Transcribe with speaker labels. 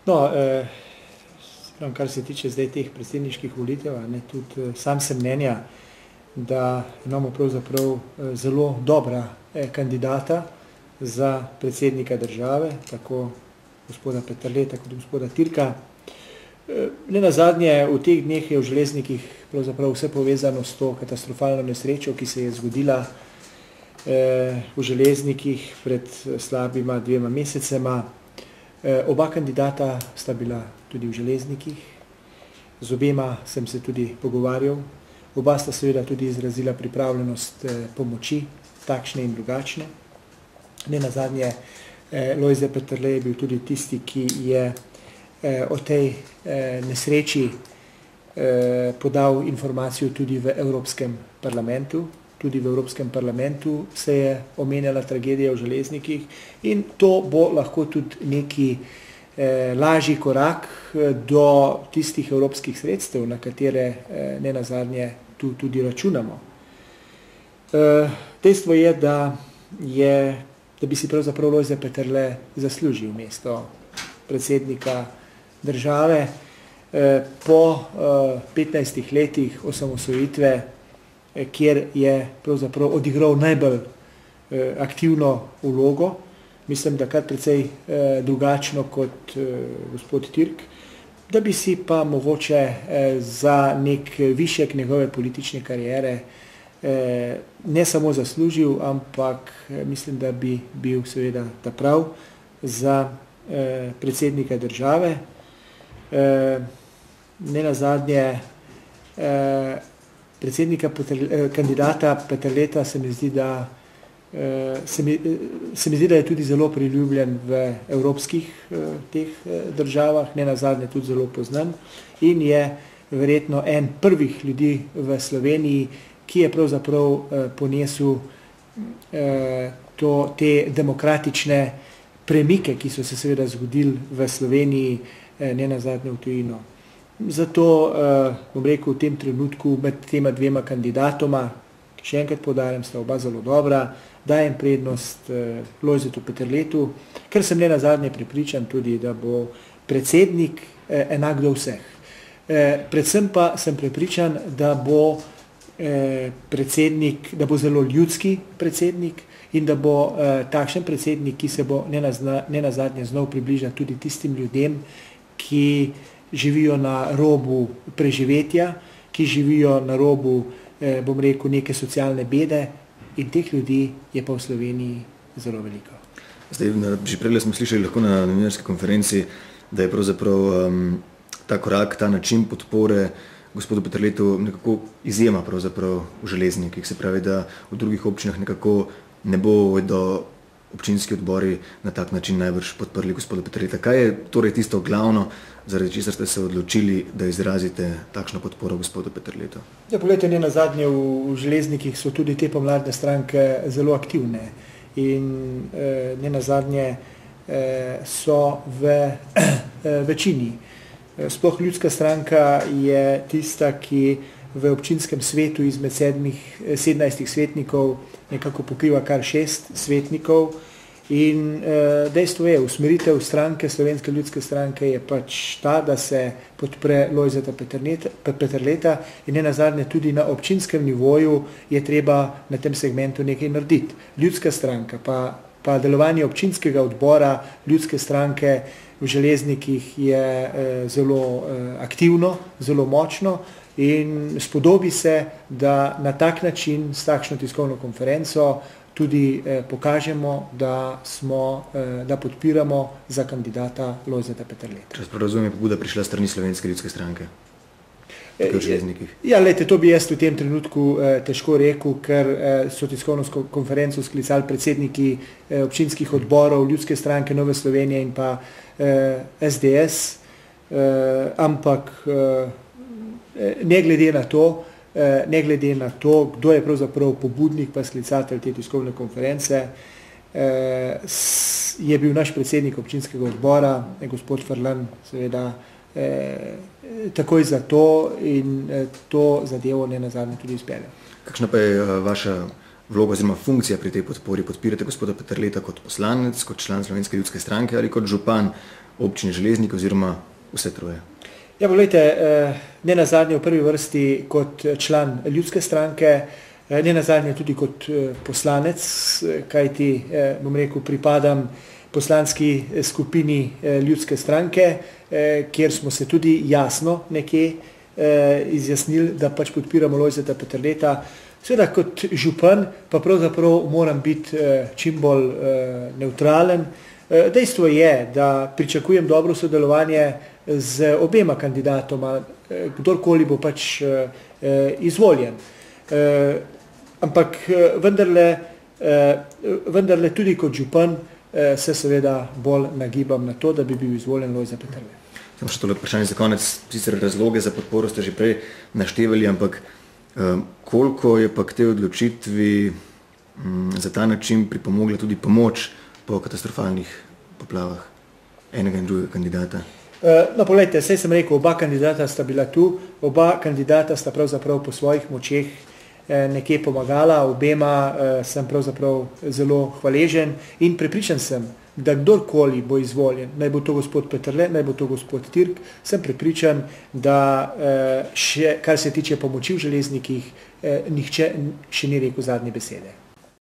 Speaker 1: No, kar se tiče zdaj teh predsedniških volitev, tudi sam sem mnenja, da imamo pravzaprav zelo dobra kandidata za predsednika države, tako gospoda Peterleta kot gospoda Türka. Nenazadnje v teh dneh je v Železnikih pravzaprav vse povezano s to katastrofalno nesrečo, ki se je zgodila v Železnikih pred slabima 2 mesecema. Oba kandidata sta bila tudi v Železnikih, z obema sem se tudi pogovarjal, oba sta seveda tudi izrazila pripravljenost pomoči, takšne in drugačne. Nenazadnje Lojze Peterle je bil tudi tisti, ki je o tej nesreči podal informacijo tudi v Evropskem parlamentu. Tudi v Evropskem parlamentu se je omenjala tragedija v Železnikih in to bo lahko tudi neki lažji korak do tistih evropskih sredstev, na katere nenazadnje tu tudi računamo. Dejstvo je, da bi si pravzaprav Lojze Peterle zaslužil mesto predsednika države. Po 15 letih osamosvojitve, kjer je pravzaprav odigral najbolj aktivno vlogo, mislim, da kar precej drugačno kot gospod Türk, da bi si pa mogoče za nek višek njegove politične kariere ne samo zaslužil, ampak mislim, da bi bil seveda ta prav za predsednika države. Nenazadnje kandidata Peterleta se mi zdi, da je tudi zelo priljubljen v evropskih teh državah, nenazadnje tudi zelo poznan in je verjetno en prvih ljudi v Sloveniji, ki je pravzaprav ponesel te demokratične premike, ki so se seveda zgodili v Sloveniji, nenazadnje v tujino. Zato bom rekel v tem trenutku med tema 2 kandidatoma, ki še enkrat poudarjam, sta oba zelo dobra, dajem prednost Lojzetu Peterletu, ker sem nenazadnje prepričan tudi, da bo predsednik enak do vseh. Predvsem pa sem prepričan, da bo predsednik, da bo zelo ljudski predsednik in da bo takšen predsednik, ki se bo nenazadnje znal približati tudi tistim ljudem, ki živijo na robu preživetja, ki živijo na robu, bom rekel, neke socialne bede in teh ljudi je pa v Sloveniji zelo veliko.
Speaker 2: Zdaj, že prej smo slišali lahko na novinarski konferenci, da je pravzaprav ta korak, ta način podpore gospodu Peterletu nekako izjema pravzaprav v Železnikih, se pravi, da v drugih občinah nekako ne bodo občinski odbori na tak način najbrž podprli gospoda Peterleta. Kaj je torej tisto glavno, zaradi česar ste se odločili, da izrazite takšno podporo gospodu Peterletu?
Speaker 1: Ja, poglejte, nenazadnje v Železnikih so tudi te pomladne stranke zelo aktivne in nenazadnje so v večini. Sploh Ljudska stranka je tista, ki v občinskem svetu izmed 17 svetnikov nekako pokriva kar 6 svetnikov in dejstvo je, usmeritev stranke, Slovenske ljudske stranke je pač ta, da se podpre Lojzeta Peterleta in nenazadnje tudi na občinskem nivoju je treba na tem segmentu nekaj narediti. Ljudska stranka pa delovanje občinskega odbora Ljudske stranke v Železnikih je zelo aktivno, zelo močno in spodobi se, da na tak način s takšno tiskovno konferenco tudi pokažemo, da podpiramo za kandidata Lojzeta Peterleta.
Speaker 2: Če razumem, pobuda prišla strani Slovenske ljudske stranke v Železnikih?
Speaker 1: Ja, lejte, to bi jaz v tem trenutku težko rekel, ker so tiskovno konferenco sklicali predsedniki občinskih odborov Ljudske stranke, Nove Slovenije in pa SDS, ampak ne glede na to, kdo je pravzaprav pobudnik pa sklicatelj te tiskovne konference, je bil naš predsednik občinskega odbora, gospod Ferlan, seveda takoj za to in to zadevo nenazadnje tudi izpeljal.
Speaker 2: Kakšna pa je vaša vloga oziroma funkcija pri tej podpori? Podpirate gospoda Peterleta kot poslanec, kot član Slovenske ljudske stranke ali kot župan občine Železniki oziroma vse troje?
Speaker 1: Ja, poglejte, ne nazadnje v prvi vrsti kot član ljudske stranke, ne nazadnje tudi kot poslanec, kajti, bom rekel, pripadam poslanski skupini ljudske stranke, kjer smo se tudi jasno nekje izjasnili, da pač podpiramo Lojzeta Peterleta. Seveda kot župan pa pravzaprav moram biti čim bolj nevtralen. Dejstvo je, da pričakujem dobro sodelovanje z obema kandidatoma, kdorkoli bo pač izvoljen. Ampak vendarle tudi kot župan se seveda bolj nagibam na to, da bi bil izvoljen Lojze Peterle.
Speaker 2: Samo še tole vprašanje za konec, sicer razloge za podporo ste že prej naštevali, ampak koliko je pa k tej odločitvi za ta način pripomogla tudi pomoč po katastrofalnih poplavah enega in drugega kandidata?
Speaker 1: No, poglejte, saj sem rekel, oba kandidata sta bila tu, oba kandidata sta pravzaprav po svojih močeh nekje pomagala, obema sem pravzaprav zelo hvaležen in prepričan sem, da kdorkoli bo izvoljen, naj bo to gospod Peterle, naj bo to gospod Tirk, sem prepričan, da še, kar se tiče pomoči v Železnikih, nihče še ni rekel zadnje besede.